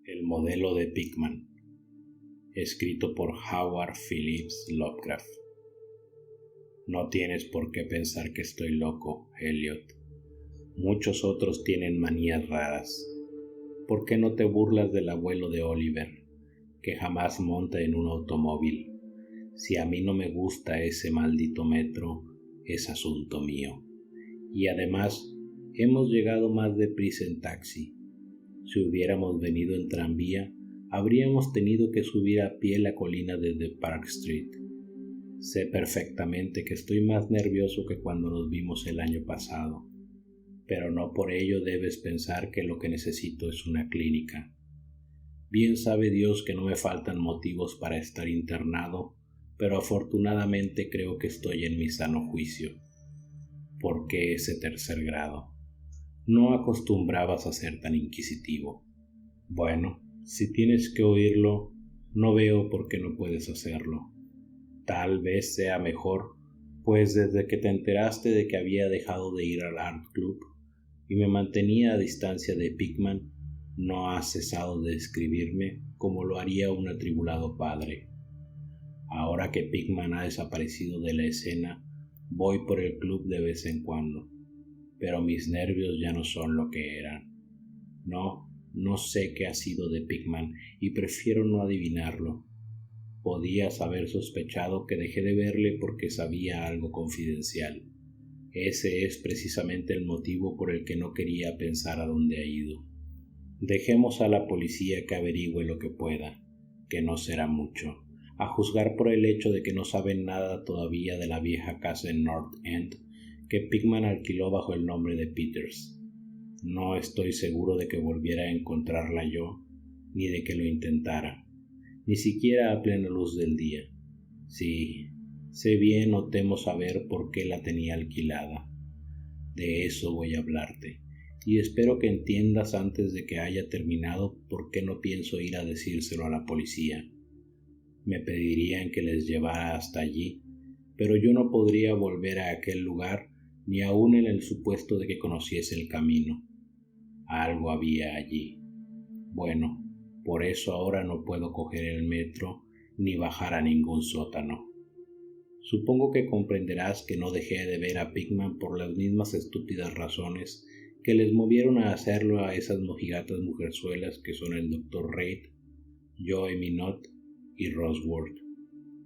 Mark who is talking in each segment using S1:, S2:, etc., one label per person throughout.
S1: El modelo de Pickman, escrito por Howard Phillips Lovecraft. No tienes por qué pensar que estoy loco, Elliot. Muchos otros tienen manías raras. ¿Por qué no te burlas del abuelo de Oliver, que jamás monta en un automóvil? Si a mí no me gusta ese maldito metro, es asunto mío. Y además, hemos llegado más deprisa en taxi. Si hubiéramos venido en tranvía, habríamos tenido que subir a pie la colina desde Park Street. Sé perfectamente que estoy más nervioso que cuando nos vimos el año pasado, pero no por ello debes pensar que lo que necesito es una clínica. Bien sabe Dios que no me faltan motivos para estar internado, pero afortunadamente creo que estoy en mi sano juicio. ¿Por qué ese tercer grado? No acostumbrabas a ser tan inquisitivo. Bueno, si tienes que oírlo, no veo por qué no puedes hacerlo. Tal vez sea mejor, pues desde que te enteraste de que había dejado de ir al Art Club y me mantenía a distancia de Pickman, no has cesado de escribirme como lo haría un atribulado padre. Ahora que Pickman ha desaparecido de la escena, voy por el club de vez en cuando, pero mis nervios ya no son lo que eran. No sé qué ha sido de Pickman y prefiero no adivinarlo. Podías haber sospechado que dejé de verle porque sabía algo confidencial. Ese es precisamente el motivo por el que no quería pensar a dónde ha ido. Dejemos a la policía que averigüe lo que pueda, que no será mucho, a juzgar por el hecho de que no saben nada todavía de la vieja casa en North End que Pickman alquiló bajo el nombre de Peters. No estoy seguro de que volviera a encontrarla yo, ni de que lo intentara, ni siquiera a plena luz del día. Sí, sé bien o temo saber por qué la tenía alquilada. De eso voy a hablarte, y espero que entiendas antes de que haya terminado por qué no pienso ir a decírselo a la policía. Me pedirían que les llevara hasta allí, pero yo no podría volver a aquel lugar ni aun en el supuesto de que conociese el camino. Algo había allí. Bueno, por eso ahora no puedo coger el metro ni bajar a ningún sótano. Supongo que comprenderás que no dejé de ver a Pickman por las mismas estúpidas razones que les movieron a hacerlo a esas mojigatas mujerzuelas que son el Dr. Reid, Joe Minot y Rosworth.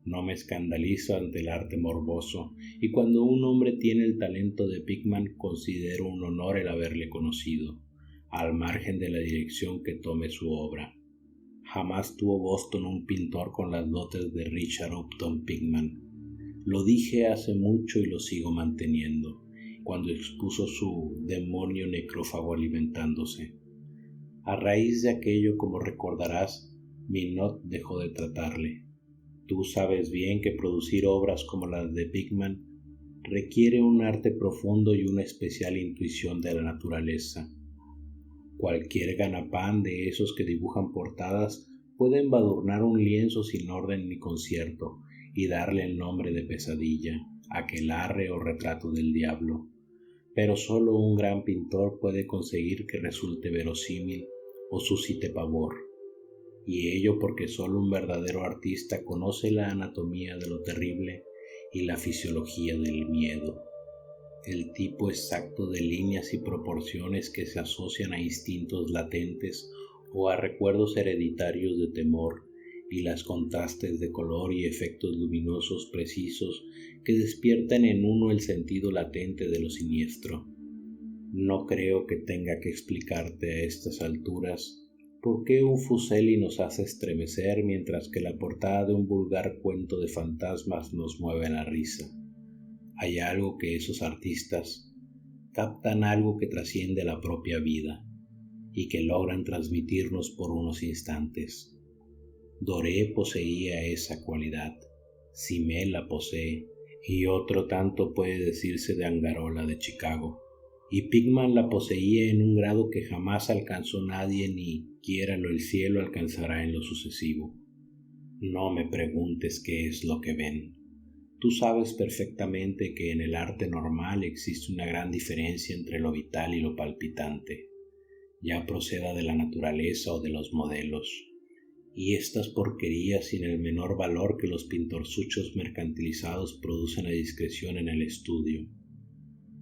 S1: No me escandalizo ante el arte morboso, y cuando un hombre tiene el talento de Pickman considero un honor el haberle conocido, al margen de la dirección que tome su obra. Jamás tuvo Boston un pintor con las dotes de Richard Upton Pickman. Lo dije hace mucho y lo sigo manteniendo, cuando expuso su demonio necrófago alimentándose. A raíz de aquello, como recordarás, Minot dejó de tratarle. Tú sabes bien que producir obras como las de Pickman requiere un arte profundo y una especial intuición de la naturaleza. Cualquier ganapán de esos que dibujan portadas puede embadurnar un lienzo sin orden ni concierto y darle el nombre de pesadilla, aquelarre o retrato del diablo. Pero solo un gran pintor puede conseguir que resulte verosímil o suscite pavor. Y ello porque solo un verdadero artista conoce la anatomía de lo terrible y la fisiología del miedo, el tipo exacto de líneas y proporciones que se asocian a instintos latentes o a recuerdos hereditarios de temor, y las contrastes de color y efectos luminosos precisos que despiertan en uno el sentido latente de lo siniestro. No creo que tenga que explicarte a estas alturas ¿por qué un Fuseli nos hace estremecer mientras que la portada de un vulgar cuento de fantasmas nos mueve a la risa? Hay algo que esos artistas captan, algo que trasciende la propia vida y que logran transmitirnos por unos instantes. Doré poseía esa cualidad, Simmel la posee y otro tanto puede decirse de Angarola de Chicago. Y Pickman la poseía en un grado que jamás alcanzó nadie ni, quiéralo el cielo, alcanzará en lo sucesivo. No me preguntes qué es lo que ven. Tú sabes perfectamente que en el arte normal existe una gran diferencia entre lo vital y lo palpitante. ya proceda de la naturaleza o de los modelos, y estas porquerías sin el menor valor que los pintorzuchos mercantilizados producen a discreción en el estudio.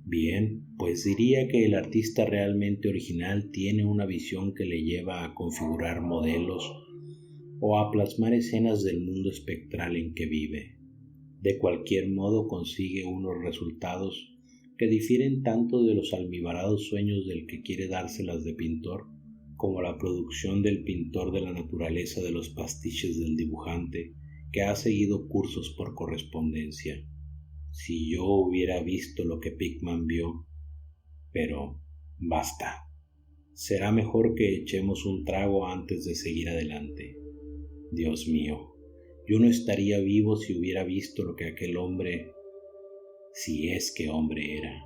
S1: Bien, pues diría que el artista realmente original tiene una visión que le lleva a configurar modelos o a plasmar escenas del mundo espectral en que vive. De cualquier modo consigue unos resultados que difieren tanto de los almibarados sueños del que quiere dárselas de pintor, como la producción del pintor de la naturaleza de los pastiches del dibujante que ha seguido cursos por correspondencia. Si yo hubiera visto lo que Pickman vio, pero basta. Será mejor que echemos un trago antes de seguir adelante. Dios mío, yo no estaría vivo si hubiera visto lo que aquel hombre, si es que hombre era.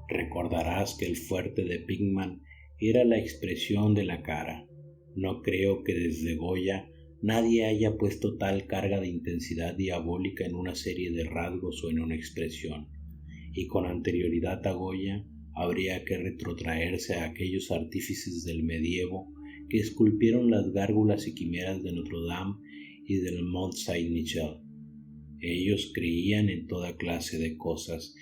S1: Recordarás que el fuerte de Pickman era la expresión de la cara. No creo que desde Goya nadie haya puesto tal carga de intensidad diabólica en una serie de rasgos o en una expresión, y con anterioridad a Goya habría que retrotraerse a aquellos artífices del medievo que esculpieron las gárgolas y quimeras de Notre Dame y del Mont Saint-Michel. Ellos creían en toda clase de cosas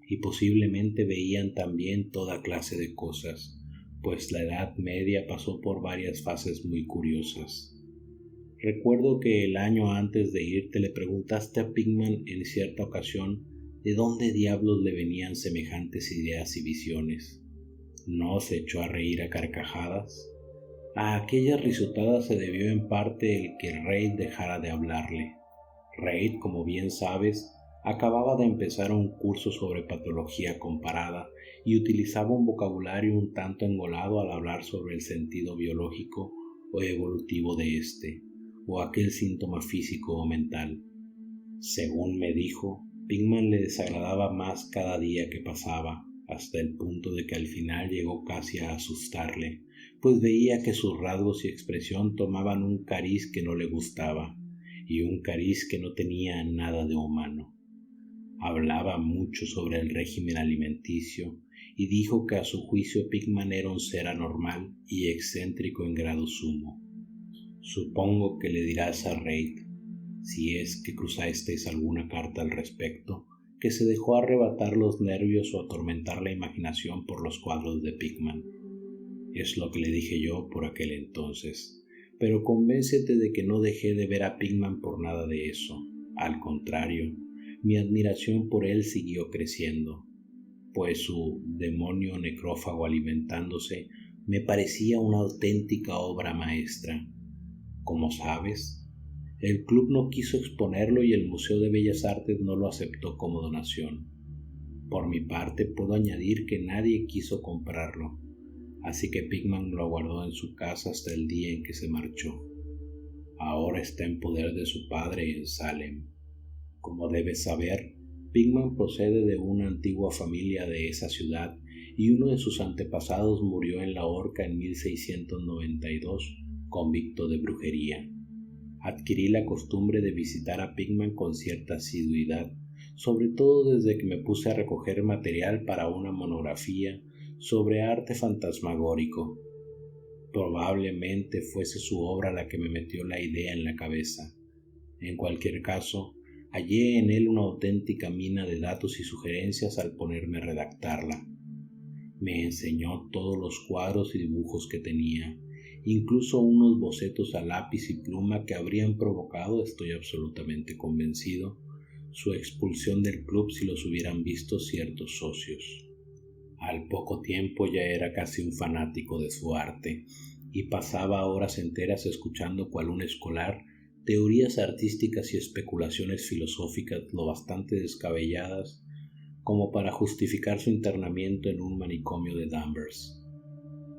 S1: y posiblemente veían también toda clase de cosas, pues la Edad Media pasó por varias fases muy curiosas. Recuerdo que el año antes de irte le preguntaste a Pickman en cierta ocasión de dónde diablos le venían semejantes ideas y visiones. ¿No se echó a reír a carcajadas? A aquella risotada se debió en parte el que Reid dejara de hablarle. Reid, como bien sabes, acababa de empezar un curso sobre patología comparada y utilizaba un vocabulario un tanto engolado al hablar sobre el sentido biológico o evolutivo de éste, o aquel síntoma físico o mental. Según me dijo, Pickman le desagradaba más cada día que pasaba, hasta el punto de que al final llegó casi a asustarle, pues veía que sus rasgos y expresión tomaban un cariz que no le gustaba, y un cariz que no tenía nada de humano. Hablaba mucho sobre el régimen alimenticio y dijo que a su juicio Pickman era un ser anormal y excéntrico en grado sumo. Supongo que le dirás a Reid, si es que cruzasteis alguna carta al respecto, que se dejó arrebatar los nervios o atormentar la imaginación por los cuadros de Pickman. Es lo que le dije yo por aquel entonces, pero convéncete de que no dejé de ver a Pickman por nada de eso. Al contrario, mi admiración por él siguió creciendo, pues su demonio necrófago alimentándose me parecía una auténtica obra maestra. Como sabes, el club no quiso exponerlo y el Museo de Bellas Artes no lo aceptó como donación. Por mi parte, puedo añadir que nadie quiso comprarlo, así que Pickman lo guardó en su casa hasta el día en que se marchó. Ahora está en poder de su padre en Salem. Como debes saber, Pickman procede de una antigua familia de esa ciudad y uno de sus antepasados murió en la horca en 1692, convicto de brujería. Adquirí la costumbre de visitar a Pickman con cierta asiduidad, sobre todo desde que me puse a recoger material para una monografía sobre arte fantasmagórico. Probablemente fuese su obra la que me metió la idea en la cabeza. En cualquier caso, hallé en él una auténtica mina de datos y sugerencias al ponerme a redactarla. Me enseñó todos los cuadros y dibujos que tenía, incluso unos bocetos a lápiz y pluma que habrían provocado, estoy absolutamente convencido, su expulsión del club si los hubieran visto ciertos socios. Al poco tiempo ya era casi un fanático de su arte y pasaba horas enteras escuchando cual un escolar teorías artísticas y especulaciones filosóficas lo bastante descabelladas como para justificar su internamiento en un manicomio de Danvers.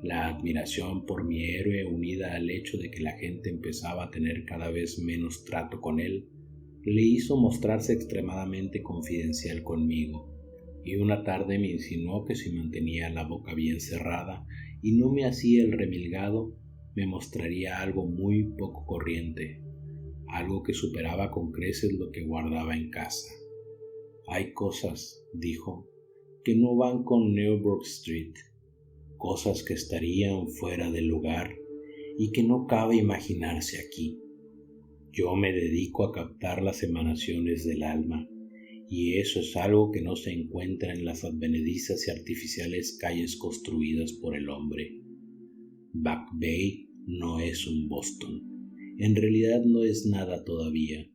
S1: La admiración por mi héroe, unida al hecho de que la gente empezaba a tener cada vez menos trato con él, le hizo mostrarse extremadamente confidencial conmigo, y una tarde me insinuó que si mantenía la boca bien cerrada y no me hacía el remilgado, me mostraría algo muy poco corriente, algo que superaba con creces lo que guardaba en casa. Hay cosas, dijo, que no van con Newburgh Street. cosas que estarían fuera del lugar y que no cabe imaginarse aquí. Yo me dedico a captar las emanaciones del alma, y eso es algo que no se encuentra en las advenedizas y artificiales calles construidas por el hombre. Back Bay no es un Boston. En realidad no es nada todavía,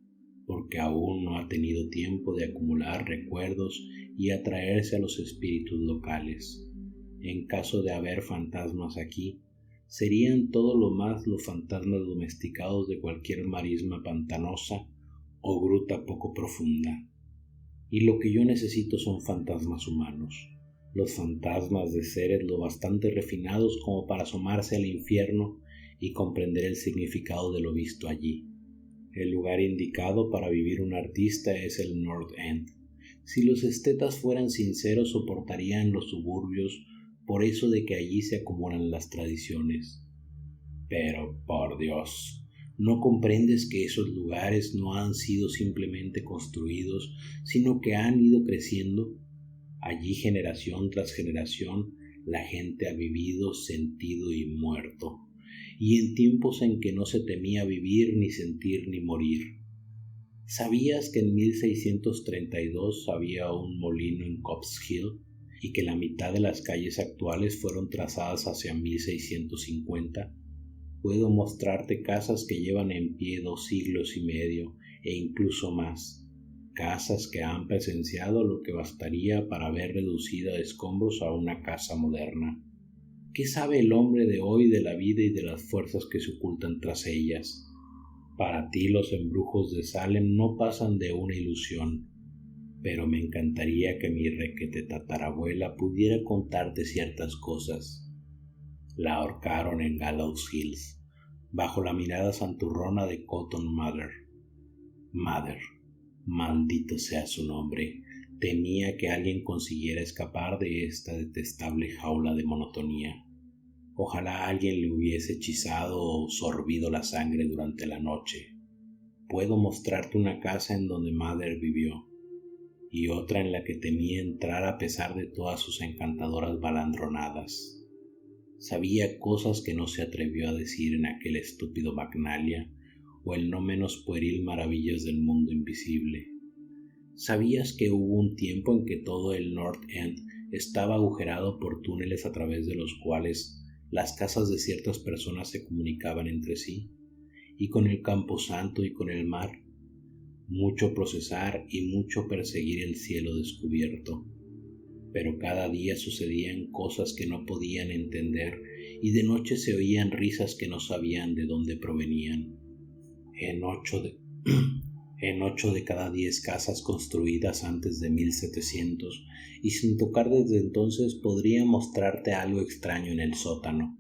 S1: porque aún no ha tenido tiempo de acumular recuerdos y atraerse a los espíritus locales. En caso de haber fantasmas aquí, serían todo lo más los fantasmas domesticados de cualquier marisma pantanosa o gruta poco profunda. Y lo que yo necesito son fantasmas humanos, los fantasmas de seres lo bastante refinados como para asomarse al infierno y comprender el significado de lo visto allí. El lugar indicado para vivir un artista es el North End. Si los estetas fueran sinceros, soportarían los suburbios por eso de que allí se acumulan las tradiciones. Pero, por Dios, ¿no comprendes que esos lugares no han sido simplemente construidos, sino que han ido creciendo? Allí, generación tras generación, la gente ha vivido, sentido y muerto, y en tiempos en que no se temía vivir, ni sentir, ni morir. ¿Sabías que en 1632 había un molino en Copp's Hill y que la mitad de las calles actuales fueron trazadas hacia 1650? Puedo mostrarte casas que llevan en pie 2 siglos y medio e incluso más, casas que han presenciado lo que bastaría para ver reducida a escombros a una casa moderna. ¿Qué sabe el hombre de hoy de la vida y de las fuerzas que se ocultan tras ellas? Para ti los embrujos de Salem no pasan de una ilusión, pero me encantaría que mi requetetatarabuela pudiera contarte ciertas cosas. La ahorcaron en Gallows Hills, bajo la mirada santurrona de Cotton Mather. Mather, maldito sea su nombre, temía que alguien consiguiera escapar de esta detestable jaula de monotonía. Ojalá alguien le hubiese hechizado o sorbido la sangre durante la noche. Puedo mostrarte una casa en donde Mather vivió, y otra en la que temía entrar a pesar de todas sus encantadoras balandronadas. Sabía cosas que no se atrevió a decir en aquel estúpido Magnalia o el no menos pueril Maravillas del Mundo Invisible. ¿Sabías que hubo un tiempo en que todo el North End estaba agujerado por túneles a través de los cuales las casas de ciertas personas se comunicaban entre sí, y con el camposanto y con el mar? Mucho procesar y mucho perseguir el cielo descubierto. Pero cada día sucedían cosas que no podían entender y de noche se oían risas que no sabían de dónde provenían. En 8 de cada 10 casas construidas antes de 1700 y sin tocar desde entonces podría mostrarte algo extraño en el sótano.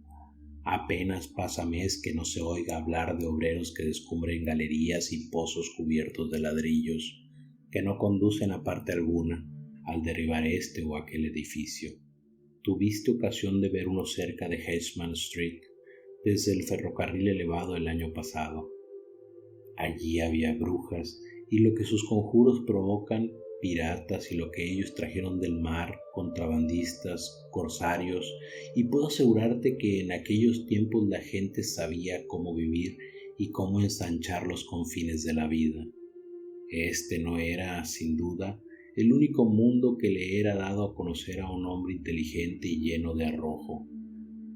S1: Apenas pasa mes que no se oiga hablar de obreros que descubren galerías y pozos cubiertos de ladrillos que no conducen a parte alguna al derribar este o aquel edificio. ¿Tuviste ocasión de ver uno cerca de Hedgeman Street desde el ferrocarril elevado el año pasado? Allí había brujas y lo que sus conjuros provocan, piratas y lo que ellos trajeron del mar, contrabandistas, corsarios, y puedo asegurarte que en aquellos tiempos la gente sabía cómo vivir y cómo ensanchar los confines de la vida. Este no era, sin duda, el único mundo que le era dado a conocer a un hombre inteligente y lleno de arrojo.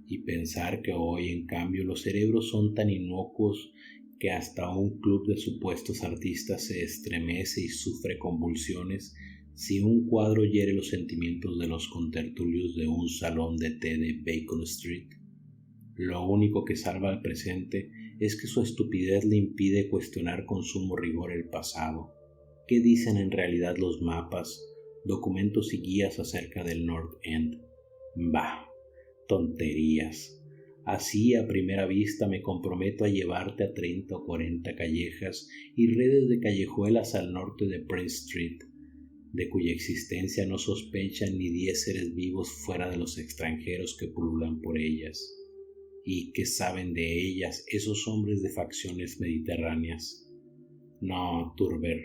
S1: Y pensar que hoy, en cambio, los cerebros son tan inocuos que hasta un club de supuestos artistas se estremece y sufre convulsiones si un cuadro hiere los sentimientos de los contertulios de un salón de té de Bacon Street. Lo único que salva al presente es que su estupidez le impide cuestionar con sumo rigor el pasado. ¿Qué dicen en realidad los mapas, documentos y guías acerca del North End? Bah, tonterías. Así, a primera vista, me comprometo a llevarte a 30 o 40 callejas y redes de callejuelas al norte de Prince Street, de cuya existencia no sospechan ni 10 seres vivos fuera de los extranjeros que pululan por ellas. ¿Y qué saben de ellas esos hombres de facciones mediterráneas? No, Turber.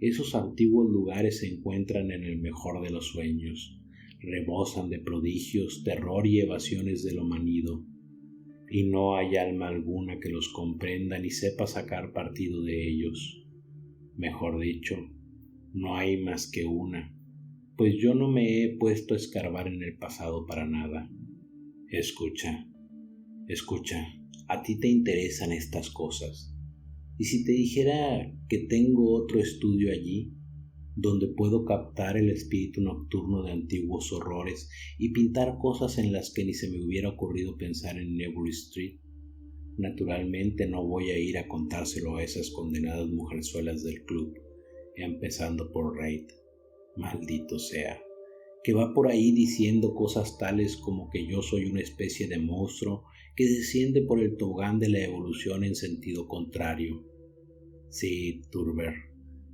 S1: Esos antiguos lugares se encuentran en el mejor de los sueños. Rebosan de prodigios, terror y evasiones de lo manido, y no hay alma alguna que los comprenda ni sepa sacar partido de ellos. Mejor dicho, no hay más que una, pues yo no me he puesto a escarbar en el pasado para nada. Escucha, a ti te interesan estas cosas. ¿Y si te dijera que tengo otro estudio allí, donde puedo captar el espíritu nocturno de antiguos horrores y pintar cosas en las que ni se me hubiera ocurrido pensar en Newbury Street? Naturalmente no voy a ir a contárselo a esas condenadas mujerzuelas del club, empezando por Reid, maldito sea, que va por ahí diciendo cosas tales como que yo soy una especie de monstruo que desciende por el tobogán de la evolución en sentido contrario. Sí, Turber,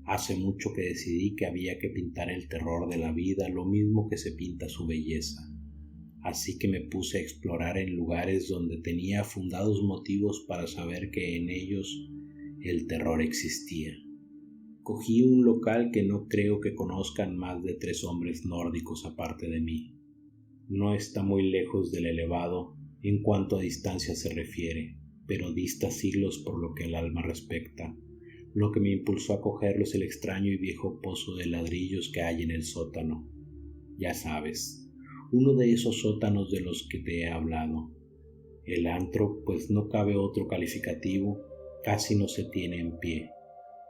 S1: hace mucho que decidí que había que pintar el terror de la vida lo mismo que se pinta su belleza. Así que me puse a explorar en lugares donde tenía fundados motivos para saber que en ellos el terror existía. Cogí un local que no creo que conozcan más de 3 hombres nórdicos aparte de mí. No está muy lejos del elevado en cuanto a distancia se refiere, pero dista siglos por lo que el alma respecta. Lo que me impulsó a cogerlo es el extraño y viejo pozo de ladrillos que hay en el sótano. Ya sabes, uno de esos sótanos de los que te he hablado. El antro, pues no cabe otro calificativo, casi no se tiene en pie,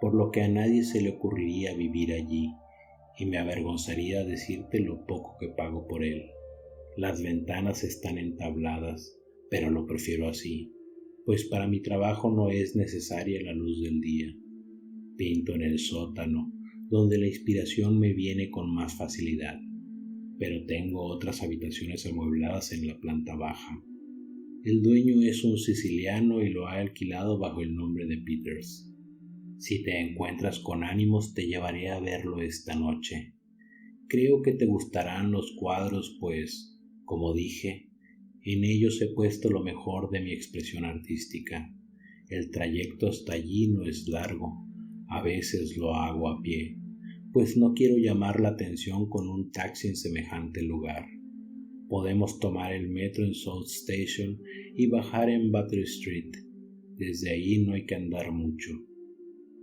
S1: por lo que a nadie se le ocurriría vivir allí, y me avergonzaría decirte lo poco que pago por él. Las ventanas están entabladas, pero lo prefiero así, pues para mi trabajo no es necesaria la luz del día. Pinto en el sótano, donde la inspiración me viene con más facilidad, pero tengo otras habitaciones amuebladas en la planta baja. El dueño es un siciliano y lo ha alquilado bajo el nombre de Peters. Si te encuentras con ánimos, te llevaré a verlo esta noche. Creo que te gustarán los cuadros, pues, como dije, en ellos he puesto lo mejor de mi expresión artística. El trayecto hasta allí no es largo. A veces lo hago a pie, pues no quiero llamar la atención con un taxi en semejante lugar. Podemos tomar el metro en South Station y bajar en Battery Street. Desde ahí no hay que andar mucho.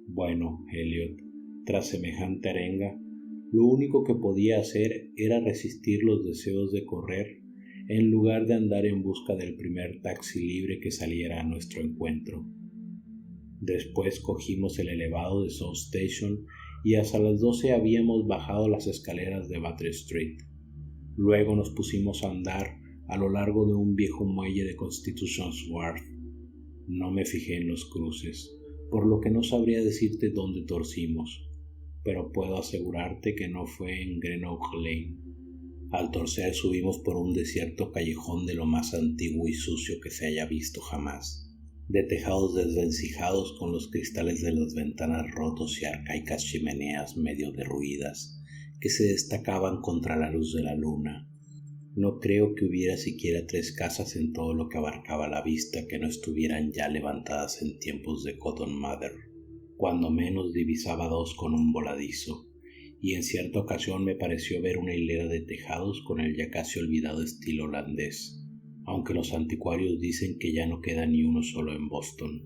S1: Bueno, Elliot, tras semejante arenga, lo único que podía hacer era resistir los deseos de correr en lugar de andar en busca del primer taxi libre que saliera a nuestro encuentro. Después cogimos el elevado de South Station y hasta las 12 habíamos bajado las escaleras de Battery Street. Luego nos pusimos a andar a lo largo de un viejo muelle de Constitution's Wharf. No me fijé en los cruces, por lo que no sabría decirte dónde torcimos, pero puedo asegurarte que no fue en Greenock Lane. Al torcer subimos por un desierto callejón de lo más antiguo y sucio que se haya visto jamás, de tejados desvencijados con los cristales de las ventanas rotos y arcaicas chimeneas medio derruidas que se destacaban contra la luz de la luna. No creo que hubiera siquiera 3 casas en todo lo que abarcaba la vista que no estuvieran ya levantadas en tiempos de Cotton Mather. Cuando menos divisaba 2 con un voladizo, y en cierta ocasión me pareció ver una hilera de tejados con el ya casi olvidado estilo holandés, aunque los anticuarios dicen que ya no queda ni uno solo en Boston.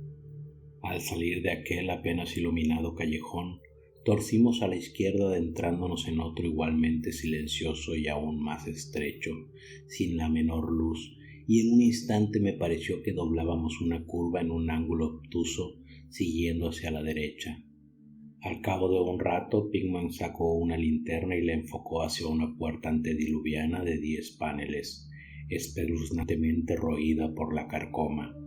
S1: Al salir de aquel apenas iluminado callejón, torcimos a la izquierda adentrándonos en otro igualmente silencioso y aún más estrecho, sin la menor luz, y en un instante me pareció que doblábamos una curva en un ángulo obtuso, siguiendo hacia la derecha. Al cabo de un rato, Pickman sacó una linterna y la enfocó hacia una puerta antediluviana de 10 paneles, espeluznantemente roída por la carcoma.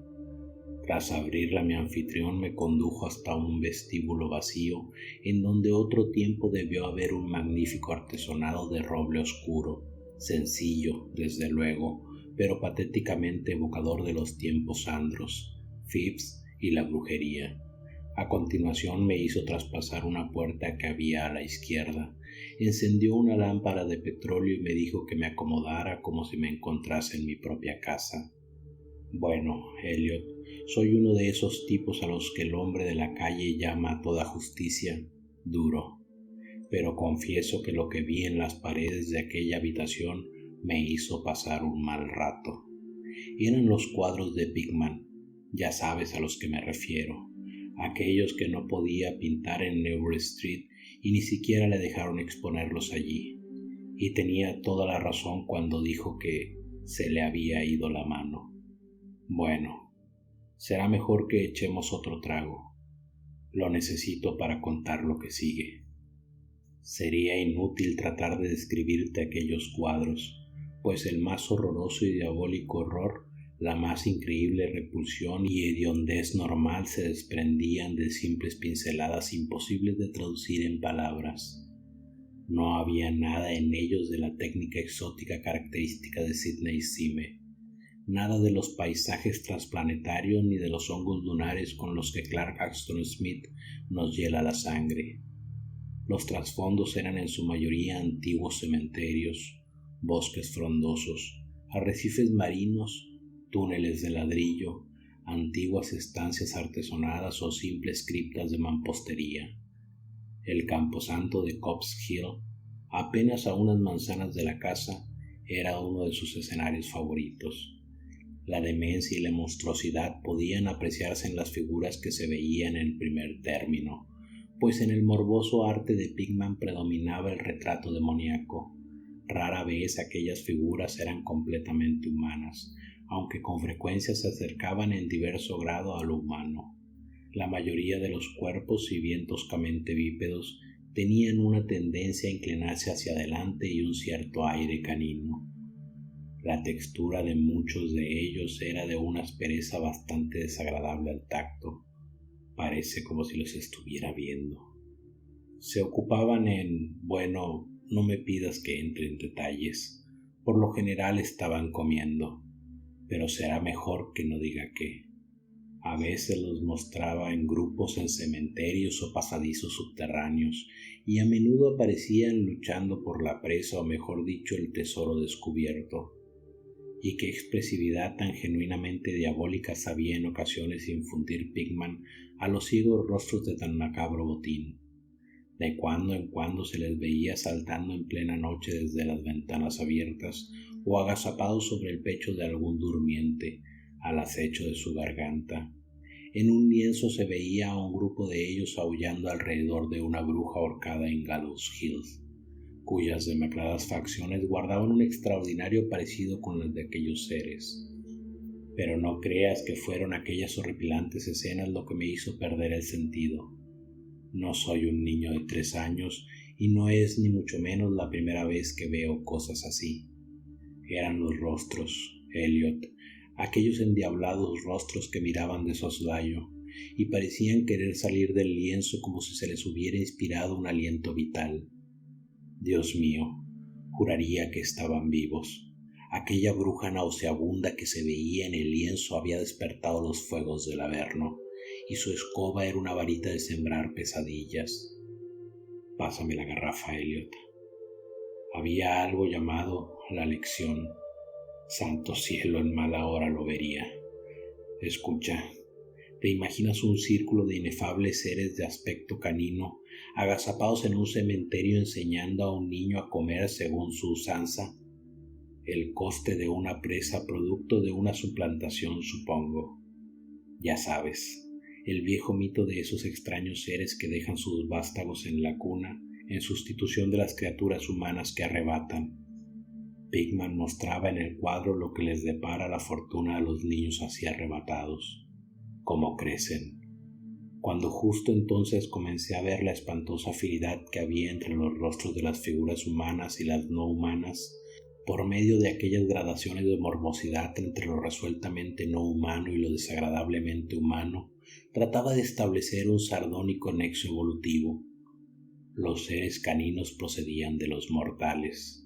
S1: Tras abrirla, mi anfitrión me condujo hasta un vestíbulo vacío, en donde otro tiempo debió haber un magnífico artesonado de roble oscuro, sencillo, desde luego, pero patéticamente evocador de los tiempos andros, Phibbs y la brujería. A continuación me hizo traspasar una puerta que había a la izquierda, encendió una lámpara de petróleo y me dijo que me acomodara como si me encontrase en mi propia casa. Bueno, Elliot, soy uno de esos tipos a los que el hombre de la calle llama a toda justicia duro. pero confieso que lo que vi en las paredes de aquella habitación me hizo pasar un mal rato. Eran los cuadros de Pickman, ya sabes a los que me refiero, aquellos que no podía pintar en Newbury Street y ni siquiera le dejaron exponerlos allí. Y tenía toda la razón cuando dijo que se le había ido la mano. Bueno, será mejor que echemos otro trago. Lo necesito para contar lo que sigue. Sería inútil tratar de describirte aquellos cuadros, pues el más horroroso y diabólico horror, la más increíble repulsión y hediondez normal se desprendían de simples pinceladas imposibles de traducir en palabras. No había nada en ellos de la técnica exótica característica de Sidney Sime, nada de los paisajes transplanetarios ni de los hongos lunares con los que Clark Ashton Smith nos hiela la sangre. Los trasfondos eran en su mayoría antiguos cementerios, bosques frondosos, arrecifes marinos, túneles de ladrillo, antiguas estancias artesonadas o simples criptas de mampostería. El camposanto de Copp's Hill, apenas a unas manzanas de la casa, era uno de sus escenarios favoritos. La demencia y la monstruosidad podían apreciarse en las figuras que se veían en primer término, pues en el morboso arte de Pickman predominaba el retrato demoníaco. Rara vez aquellas figuras eran completamente humanas, aunque con frecuencia se acercaban en diverso grado a lo humano. La mayoría de los cuerpos, si bien toscamente bípedos, tenían una tendencia a inclinarse hacia adelante y un cierto aire canino. La textura de muchos de ellos era de una aspereza bastante desagradable al tacto. Parece como si los estuviera viendo. Se ocupaban bueno, no me pidas que entre en detalles. Por lo general estaban comiendo, pero será mejor que no diga qué. A veces los mostraba en grupos en cementerios o pasadizos subterráneos, y a menudo aparecían luchando por la presa o mejor dicho el tesoro descubierto. Y qué expresividad tan genuinamente diabólica sabía en ocasiones infundir Pickman a los ciegos rostros de tan macabro botín. De cuando en cuando se les veía saltando en plena noche desde las ventanas abiertas o agazapados sobre el pecho de algún durmiente, al acecho de su garganta. En un lienzo se veía a un grupo de ellos aullando alrededor de una bruja ahorcada en Gallows Hills, cuyas demacradas facciones guardaban un extraordinario parecido con las de aquellos seres. Pero no creas que fueron aquellas horripilantes escenas lo que me hizo perder el sentido. No soy un niño de 3 años y no es ni mucho menos la primera vez que veo cosas así. Eran los rostros, Elliot, aquellos endiablados rostros que miraban de soslayo y parecían querer salir del lienzo como si se les hubiera inspirado un aliento vital. Dios mío, juraría que estaban vivos. Aquella bruja nauseabunda que se veía en el lienzo había despertado los fuegos del Averno, y su escoba era una varita de sembrar pesadillas. Pásame la garrafa, Elliot. Había algo llamado la lección. Santo cielo, en mala hora lo vería. Escucha, ¿te imaginas un círculo de inefables seres de aspecto canino, agazapados en un cementerio enseñando a un niño a comer según su usanza? El coste de una presa producto de una suplantación, supongo. Ya sabes, el viejo mito de esos extraños seres que dejan sus vástagos en la cuna en sustitución de las criaturas humanas que arrebatan. Pickman mostraba en el cuadro lo que les depara la fortuna a los niños así arrebatados. Cómo crecen. Cuando justo entonces comencé a ver la espantosa afinidad que había entre los rostros de las figuras humanas y las no humanas, por medio de aquellas gradaciones de morbosidad entre lo resueltamente no humano y lo desagradablemente humano, trataba de establecer un sardónico nexo evolutivo. Los seres caninos procedían de los mortales,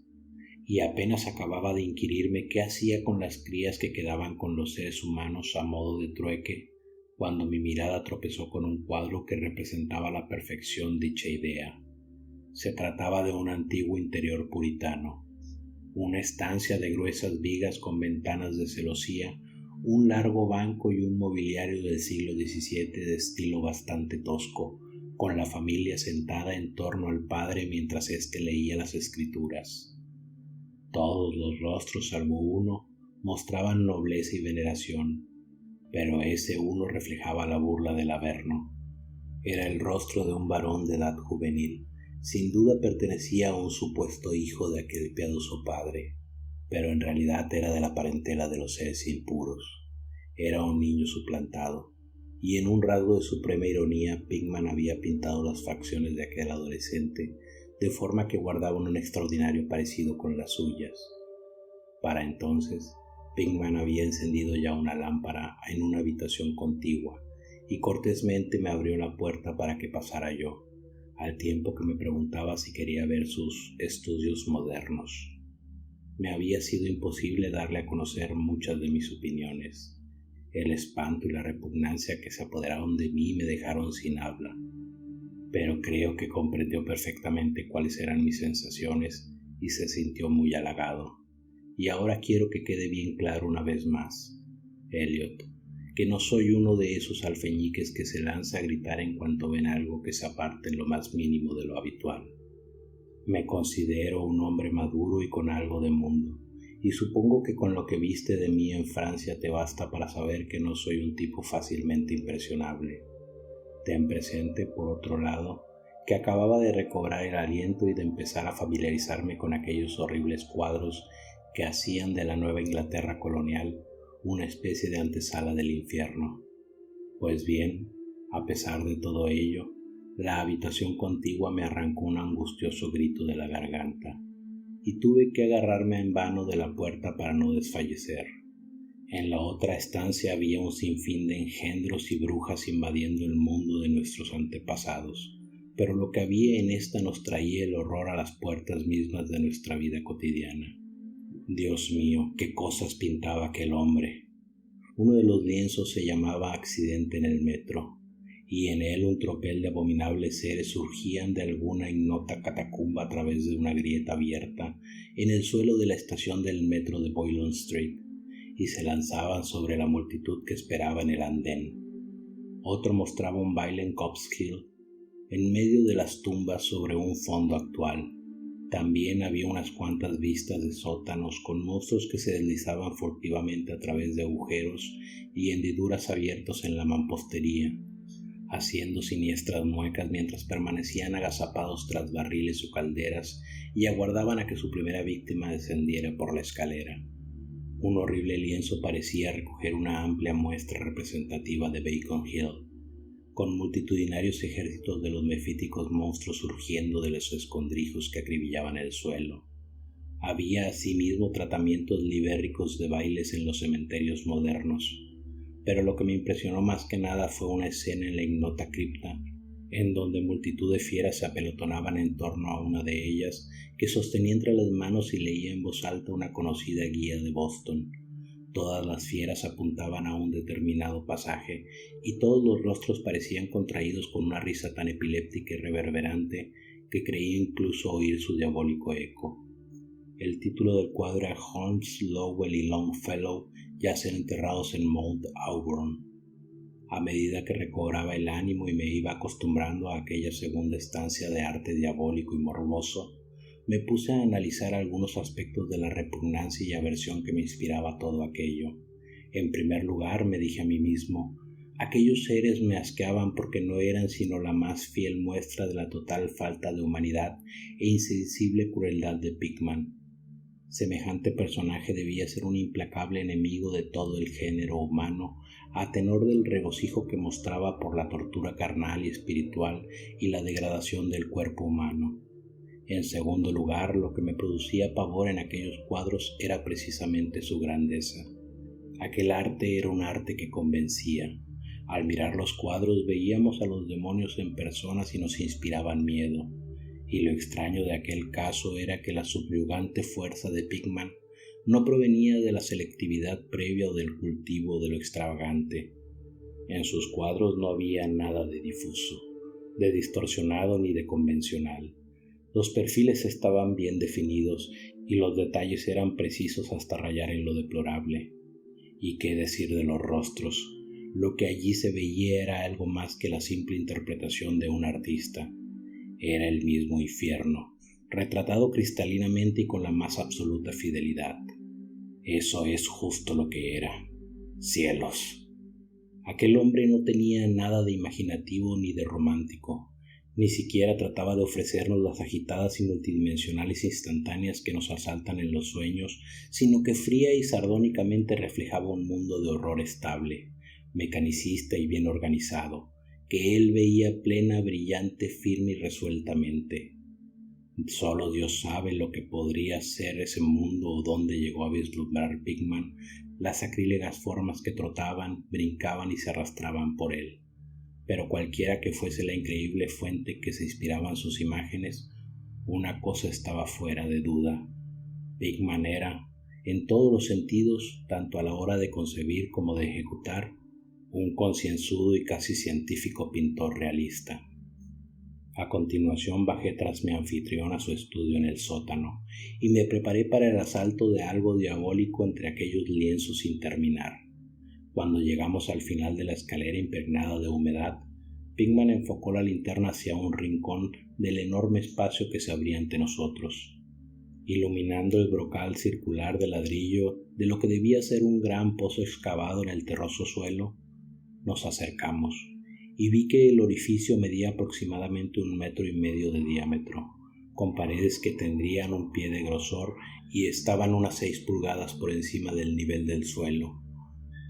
S1: y apenas acababa de inquirirme qué hacía con las crías que quedaban con los seres humanos a modo de trueque, cuando mi mirada tropezó con un cuadro que representaba a la perfección dicha idea. Se trataba de un antiguo interior puritano, una estancia de gruesas vigas con ventanas de celosía, un largo banco y un mobiliario del siglo XVII de estilo bastante tosco, con la familia sentada en torno al padre mientras éste leía las escrituras. Todos los rostros, salvo uno, mostraban nobleza y veneración, pero ese uno reflejaba la burla del Averno. Era el rostro de un varón de edad juvenil. Sin duda pertenecía a un supuesto hijo de aquel piadoso padre, pero en realidad era de la parentela de los seres impuros. Era un niño suplantado, y en un rasgo de suprema ironía Pickman había pintado las facciones de aquel adolescente de forma que guardaban un extraordinario parecido con las suyas. Para entonces, Pickman había encendido ya una lámpara en una habitación contigua y cortésmente me abrió la puerta para que pasara yo, al tiempo que me preguntaba si quería ver sus estudios modernos. Me había sido imposible darle a conocer muchas de mis opiniones. El espanto y la repugnancia que se apoderaron de mí me dejaron sin habla, pero creo que comprendió perfectamente cuáles eran mis sensaciones y se sintió muy halagado. Y ahora quiero que quede bien claro una vez más, Elliot, que no soy uno de esos alfeñiques que se lanza a gritar en cuanto ven algo que se aparte en lo más mínimo de lo habitual. Me considero un hombre maduro y con algo de mundo, y supongo que con lo que viste de mí en Francia te basta para saber que no soy un tipo fácilmente impresionable. Ten presente, por otro lado, que acababa de recobrar el aliento y de empezar a familiarizarme con aquellos horribles cuadros que hacían de la Nueva Inglaterra colonial una especie de antesala del infierno. Pues bien, a pesar de todo ello, la habitación contigua me arrancó un angustioso grito de la garganta, y tuve que agarrarme en vano de la puerta para no desfallecer. En la otra estancia había un sinfín de engendros y brujas invadiendo el mundo de nuestros antepasados, pero lo que había en esta nos traía el horror a las puertas mismas de nuestra vida cotidiana. Dios mío, qué cosas pintaba aquel hombre. Uno de los lienzos se llamaba Accidente en el metro, y en él un tropel de abominables seres surgían de alguna ignota catacumba a través de una grieta abierta en el suelo de la estación del metro de Boylon Street, y se lanzaban sobre la multitud que esperaba en el andén. Otro mostraba un baile en Copp's Hill, en medio de las tumbas sobre un fondo actual. También había unas cuantas vistas de sótanos con monstruos que se deslizaban furtivamente a través de agujeros y hendiduras abiertos en la mampostería, haciendo siniestras muecas mientras permanecían agazapados tras barriles o calderas y aguardaban a que su primera víctima descendiera por la escalera. Un horrible lienzo parecía recoger una amplia muestra representativa de Beacon Hill, con multitudinarios ejércitos de los mefíticos monstruos surgiendo de los escondrijos que acribillaban el suelo. Había asimismo tratamientos libérricos de bailes en los cementerios modernos, pero lo que me impresionó más que nada fue una escena en la ignota cripta, en donde multitud de fieras se apelotonaban en torno a una de ellas, que sostenía entre las manos y leía en voz alta una conocida guía de Boston. Todas las fieras apuntaban a un determinado pasaje, y todos los rostros parecían contraídos con una risa tan epiléptica y reverberante que creí incluso oír su diabólico eco. El título del cuadro era Holmes, Lowell y Longfellow yacen enterrados en Mount Auburn. A medida que recobraba el ánimo y me iba acostumbrando a aquella segunda estancia de arte diabólico y morboso, me puse a analizar algunos aspectos de la repugnancia y aversión que me inspiraba todo aquello. En primer lugar, me dije a mí mismo, aquellos seres me asqueaban porque no eran sino la más fiel muestra de la total falta de humanidad e insensible crueldad de Pickman. Semejante personaje debía ser un implacable enemigo de todo el género humano, a tenor del regocijo que mostraba por la tortura carnal y espiritual y la degradación del cuerpo humano. En segundo lugar, lo que me producía pavor en aquellos cuadros era precisamente su grandeza. Aquel arte era un arte que convencía. Al mirar los cuadros veíamos a los demonios en personas y nos inspiraban miedo. Y lo extraño de aquel caso era que la subyugante fuerza de Pickman no provenía de la selectividad previa o del cultivo de lo extravagante. En sus cuadros no había nada de difuso, de distorsionado ni de convencional. Los perfiles estaban bien definidos y los detalles eran precisos hasta rayar en lo deplorable. ¿Y qué decir de los rostros? Lo que allí se veía era algo más que la simple interpretación de un artista. Era el mismo infierno, retratado cristalinamente y con la más absoluta fidelidad. Eso es justo lo que era. Cielos. Aquel hombre no tenía nada de imaginativo ni de romántico. Ni siquiera trataba de ofrecernos las agitadas y multidimensionales instantáneas que nos asaltan en los sueños, sino que fría y sardónicamente reflejaba un mundo de horror estable, mecanicista y bien organizado, que él veía plena, brillante, firme y resueltamente. Solo Dios sabe lo que podría ser ese mundo o dónde llegó a vislumbrar Pickman las sacrílegas formas que trotaban, brincaban y se arrastraban por él. Pero cualquiera que fuese la increíble fuente que se inspiraban sus imágenes, una cosa estaba fuera de duda. Pickman era, en todos los sentidos, tanto a la hora de concebir como de ejecutar, un concienzudo y casi científico pintor realista. A continuación bajé tras mi anfitrión a su estudio en el sótano y me preparé para el asalto de algo diabólico entre aquellos lienzos sin terminar. Cuando llegamos al final de la escalera impregnada de humedad, Pickman enfocó la linterna hacia un rincón del enorme espacio que se abría ante nosotros. Iluminando el brocal circular de ladrillo de lo que debía ser un gran pozo excavado en el terroso suelo, nos acercamos y vi que el orificio medía aproximadamente 1,5 metros de diámetro, con paredes que tendrían 1 pie de grosor y estaban unas 6 pulgadas por encima del nivel del suelo.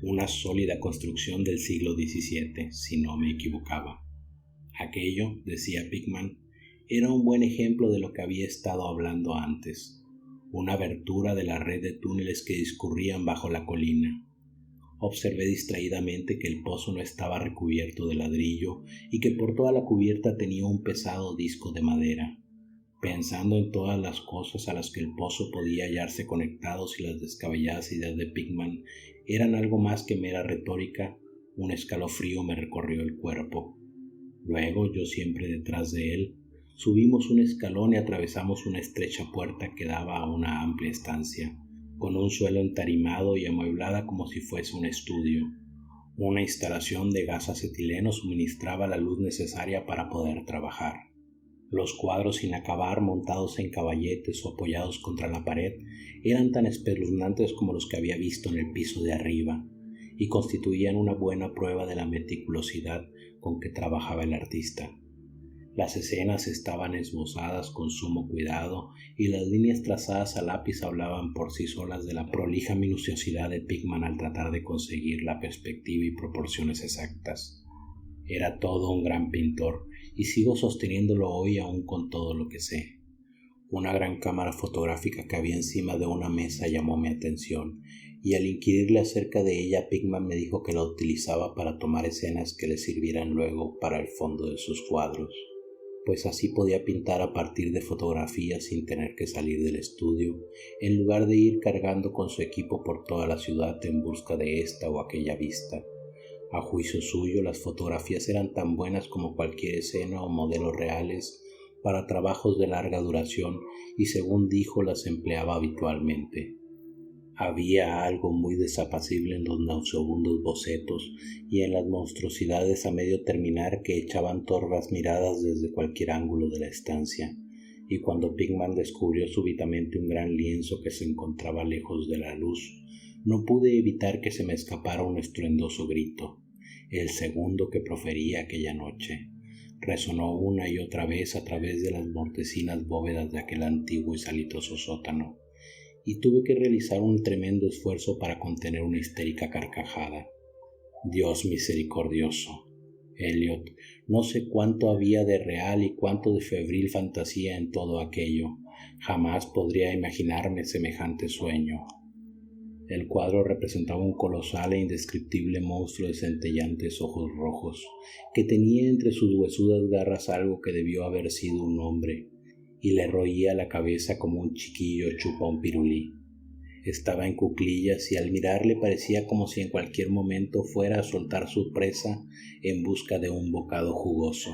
S1: Una sólida construcción del siglo XVII, si no me equivocaba. Aquello, decía Pickman, era un buen ejemplo de lo que había estado hablando antes, una abertura de la red de túneles que discurrían bajo la colina. Observé distraídamente que el pozo no estaba recubierto de ladrillo y que por toda la cubierta tenía un pesado disco de madera. Pensando en todas las cosas a las que el pozo podía hallarse conectado si las descabelladas ideas de Pickman eran algo más que mera retórica, un escalofrío me recorrió el cuerpo. Luego, yo siempre detrás de él, subimos un escalón y atravesamos una estrecha puerta que daba a una amplia estancia, con un suelo entarimado y amueblada como si fuese un estudio. Una instalación de gas acetileno suministraba la luz necesaria para poder trabajar. Los cuadros sin acabar, montados en caballetes o apoyados contra la pared, eran tan espeluznantes como los que había visto en el piso de arriba, y constituían una buena prueba de la meticulosidad con que trabajaba el artista. Las escenas estaban esbozadas con sumo cuidado y las líneas trazadas a lápiz hablaban por sí solas de la prolija minuciosidad de Pickman al tratar de conseguir la perspectiva y proporciones exactas. Era todo un gran pintor y sigo sosteniéndolo hoy aún con todo lo que sé. Una gran cámara fotográfica que había encima de una mesa llamó mi atención y al inquirirle acerca de ella Pickman me dijo que la utilizaba para tomar escenas que le sirvieran luego para el fondo de sus cuadros, pues así podía pintar a partir de fotografías sin tener que salir del estudio, en lugar de ir cargando con su equipo por toda la ciudad en busca de esta o aquella vista. A juicio suyo, las fotografías eran tan buenas como cualquier escena o modelos reales para trabajos de larga duración y, según dijo, las empleaba habitualmente. Había algo muy desapacible en los nauseabundos bocetos y en las monstruosidades a medio terminar que echaban torvas miradas desde cualquier ángulo de la estancia, y cuando Pickman descubrió súbitamente un gran lienzo que se encontraba lejos de la luz, no pude evitar que se me escapara un estruendoso grito, el segundo que proferí aquella noche. Resonó una y otra vez a través de las mortecinas bóvedas de aquel antiguo y salitroso sótano, y tuve que realizar un tremendo esfuerzo para contener una histérica carcajada. Dios misericordioso. Elliot, no sé cuánto había de real y cuánto de febril fantasía en todo aquello. Jamás podría imaginarme semejante sueño. El cuadro representaba un colosal e indescriptible monstruo de centellantes ojos rojos, que tenía entre sus huesudas garras algo que debió haber sido un hombre, y le roía la cabeza como un chiquillo chupa un pirulí. Estaba en cuclillas y al mirarle parecía como si en cualquier momento fuera a soltar su presa en busca de un bocado jugoso.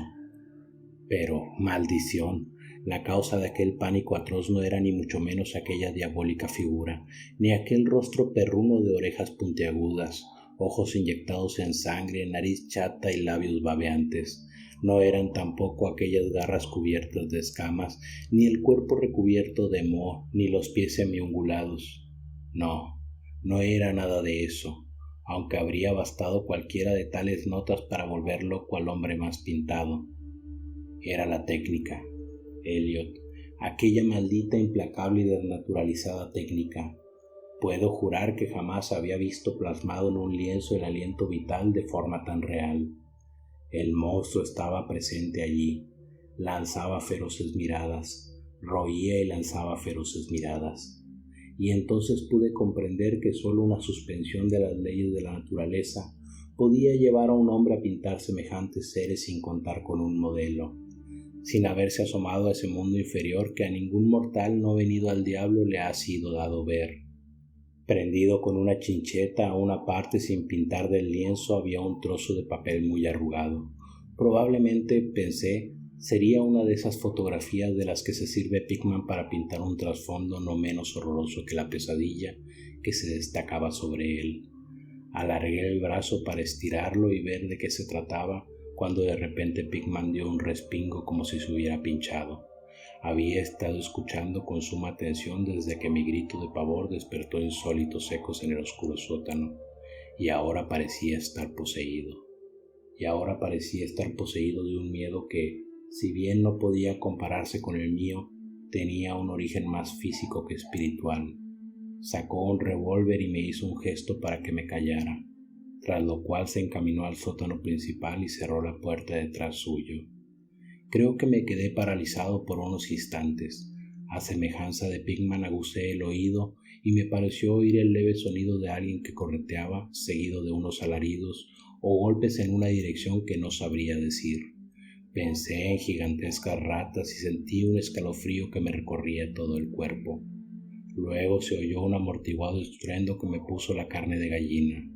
S1: Pero, maldición, la causa de aquel pánico atroz no era ni mucho menos aquella diabólica figura, ni aquel rostro perruno de orejas puntiagudas, ojos inyectados en sangre, nariz chata y labios babeantes. No eran tampoco aquellas garras cubiertas de escamas, ni el cuerpo recubierto de moho, ni los pies semiungulados. No, no era nada de eso, aunque habría bastado cualquiera de tales notas para volver loco al hombre más pintado. Era la técnica, Elliot, aquella maldita, implacable y desnaturalizada técnica. Puedo jurar que jamás había visto plasmado en un lienzo el aliento vital de forma tan real. El monstruo estaba presente allí, lanzaba feroces miradas, roía y lanzaba feroces miradas. Y entonces pude comprender que sólo una suspensión de las leyes de la naturaleza podía llevar a un hombre a pintar semejantes seres sin contar con un modelo, sin haberse asomado a ese mundo inferior que a ningún mortal no venido al diablo le ha sido dado ver. Prendido con una chincheta a una parte sin pintar del lienzo había un trozo de papel muy arrugado. Probablemente, pensé, sería una de esas fotografías de las que se sirve Pickman para pintar un trasfondo no menos horroroso que la pesadilla que se destacaba sobre él. Alargué el brazo para estirarlo y ver de qué se trataba, cuando de repente Pickman dio un respingo como si se hubiera pinchado. Había estado escuchando con suma atención desde que mi grito de pavor despertó insólitos ecos en el oscuro sótano, y ahora parecía estar poseído. De un miedo que, si bien no podía compararse con el mío, tenía un origen más físico que espiritual. Sacó un revólver y me hizo un gesto para que me callara, tras lo cual se encaminó al sótano principal y cerró la puerta detrás suyo. Creo que me quedé paralizado por unos instantes. A semejanza de Pickman aguzé el oído y me pareció oír el leve sonido de alguien que correteaba, seguido de unos alaridos o golpes en una dirección que no sabría decir. Pensé en gigantescas ratas y sentí un escalofrío que me recorría todo el cuerpo. Luego se oyó un amortiguado estruendo que me puso la carne de gallina.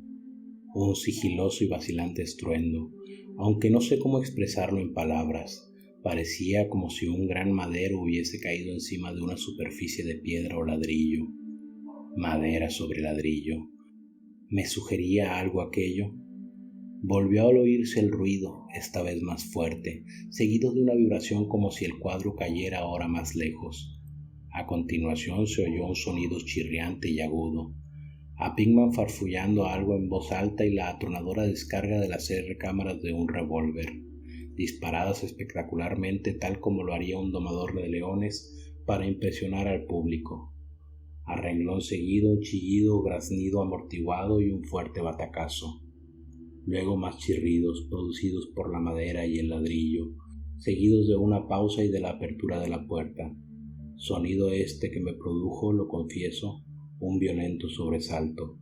S1: Un sigiloso y vacilante estruendo, aunque no sé cómo expresarlo en palabras. Parecía como si un gran madero hubiese caído encima de una superficie de piedra o ladrillo. Madera sobre ladrillo. ¿Me sugería algo aquello? Volvió a oírse el ruido, esta vez más fuerte, seguido de una vibración como si el cuadro cayera ahora más lejos. A continuación se oyó un sonido chirriante y agudo. A Pickman farfullando algo en voz alta y la atronadora descarga de las 6 recámaras de un revólver, disparadas espectacularmente tal como lo haría un domador de leones para impresionar al público. A renglón seguido un chillido, graznido amortiguado y un fuerte batacazo. Luego más chirridos producidos por la madera y el ladrillo, seguidos de una pausa y de la apertura de la puerta. Sonido este que me produjo, lo confieso, un violento sobresalto.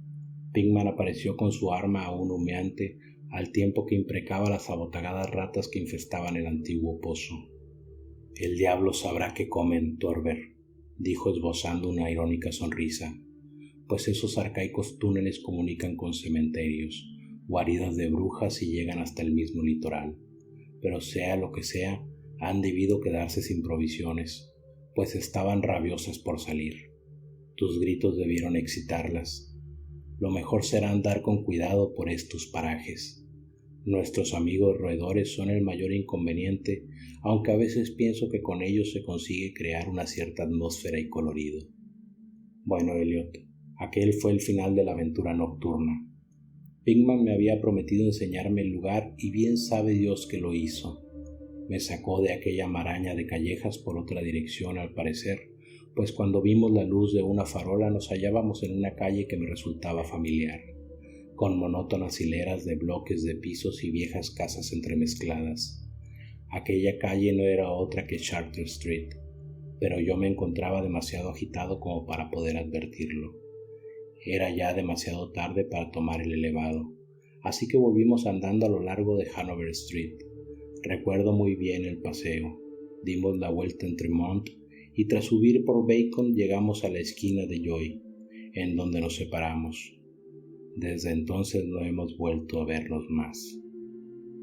S1: Pickman apareció con su arma aún humeante, al tiempo que imprecaba las abotagadas ratas que infestaban el antiguo pozo. «El diablo sabrá qué comen, Thorber», dijo esbozando una irónica sonrisa, «pues esos arcaicos túneles comunican con cementerios, guaridas de brujas y llegan hasta el mismo litoral. Pero sea lo que sea, han debido quedarse sin provisiones, pues estaban rabiosas por salir. Tus gritos debieron excitarlas. Lo mejor será andar con cuidado por estos parajes. Nuestros amigos roedores son el mayor inconveniente, aunque a veces pienso que con ellos se consigue crear una cierta atmósfera y colorido». Bueno, Elliot, aquel fue el final de la aventura nocturna. Pickman me había prometido enseñarme el lugar y bien sabe Dios que lo hizo. Me sacó de aquella maraña de callejas por otra dirección al parecer, pues cuando vimos la luz de una farola nos hallábamos en una calle que me resultaba familiar, con monótonas hileras de bloques de pisos y viejas casas entremezcladas. Aquella calle no era otra que Charter Street, pero yo me encontraba demasiado agitado como para poder advertirlo. Era ya demasiado tarde para tomar el elevado, así que volvimos andando a lo largo de Hanover Street. Recuerdo muy bien el paseo. Dimos la vuelta en Tremont y tras subir por Bacon llegamos a la esquina de Joy, en donde nos separamos. Desde entonces no hemos vuelto a vernos más.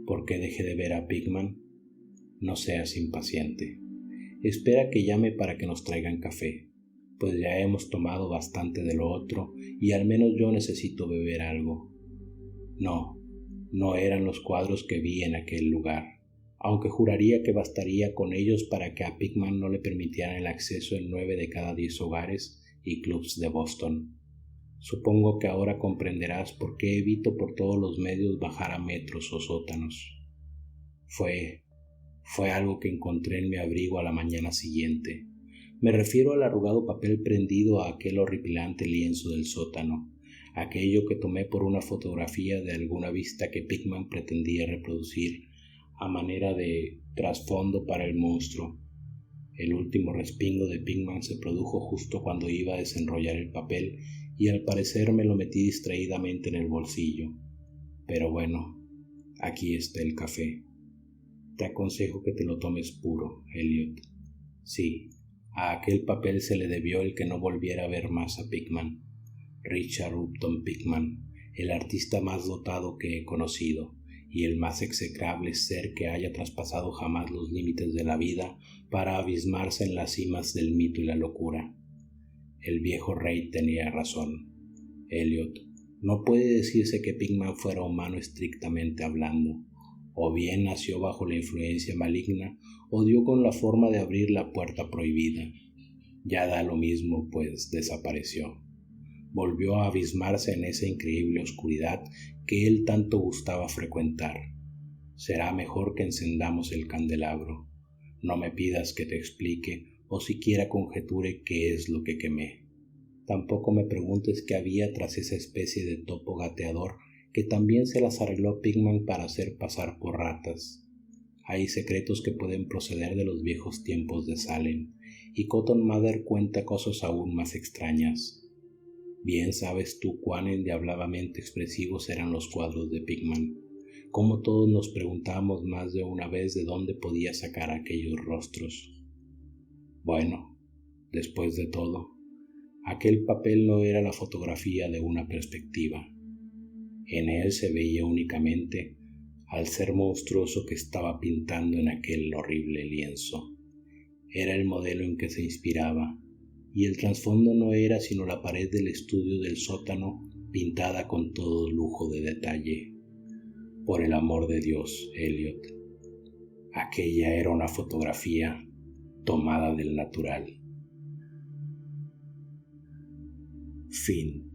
S1: ¿Por qué dejé de ver a Pickman? No seas impaciente. Espera que llame para que nos traigan café, pues ya hemos tomado bastante de lo otro y al menos yo necesito beber algo. No, no eran los cuadros que vi en aquel lugar, aunque juraría que bastaría con ellos para que a Pickman no le permitieran el acceso en 9 de cada 10 hogares y clubs de Boston. Supongo que ahora comprenderás por qué evito por todos los medios bajar a metros o sótanos. Fue algo que encontré en mi abrigo a la mañana siguiente. Me refiero al arrugado papel prendido a aquel horripilante lienzo del sótano, aquello que tomé por una fotografía de alguna vista que Pickman pretendía reproducir a manera de trasfondo para el monstruo. El último respingo de Pickman se produjo justo cuando iba a desenrollar el papel y al parecer me lo metí distraídamente en el bolsillo. Pero bueno, aquí está el café. Te aconsejo que te lo tomes puro, Elliot. Sí, a aquel papel se le debió el que no volviera a ver más a Pickman. Richard Upton Pickman, el artista más dotado que he conocido y el más execrable ser que haya traspasado jamás los límites de la vida para abismarse en las cimas del mito y la locura. El viejo rey tenía razón. Elliot, no puede decirse que Pickman fuera humano estrictamente hablando. O bien nació bajo la influencia maligna o dio con la forma de abrir la puerta prohibida. Ya da lo mismo, pues desapareció. Volvió a abismarse en esa increíble oscuridad que él tanto gustaba frecuentar. Será mejor que encendamos el candelabro. No me pidas que te explique o siquiera conjeture qué es lo que quemé. Tampoco me preguntes qué había tras esa especie de topo gateador que también se las arregló Pickman para hacer pasar por ratas. Hay secretos que pueden proceder de los viejos tiempos de Salem, y Cotton Mather cuenta cosas aún más extrañas. Bien sabes tú cuán endiabladamente expresivos eran los cuadros de Pickman, cómo todos nos preguntábamos más de una vez de dónde podía sacar aquellos rostros. Bueno, después de todo, aquel papel no era la fotografía de una perspectiva. En él se veía únicamente al ser monstruoso que estaba pintando en aquel horrible lienzo. Era el modelo en que se inspiraba, y el trasfondo no era sino la pared del estudio del sótano pintada con todo lujo de detalle. Por el amor de Dios, Elliot, aquella era una fotografía tomada del natural. Fin.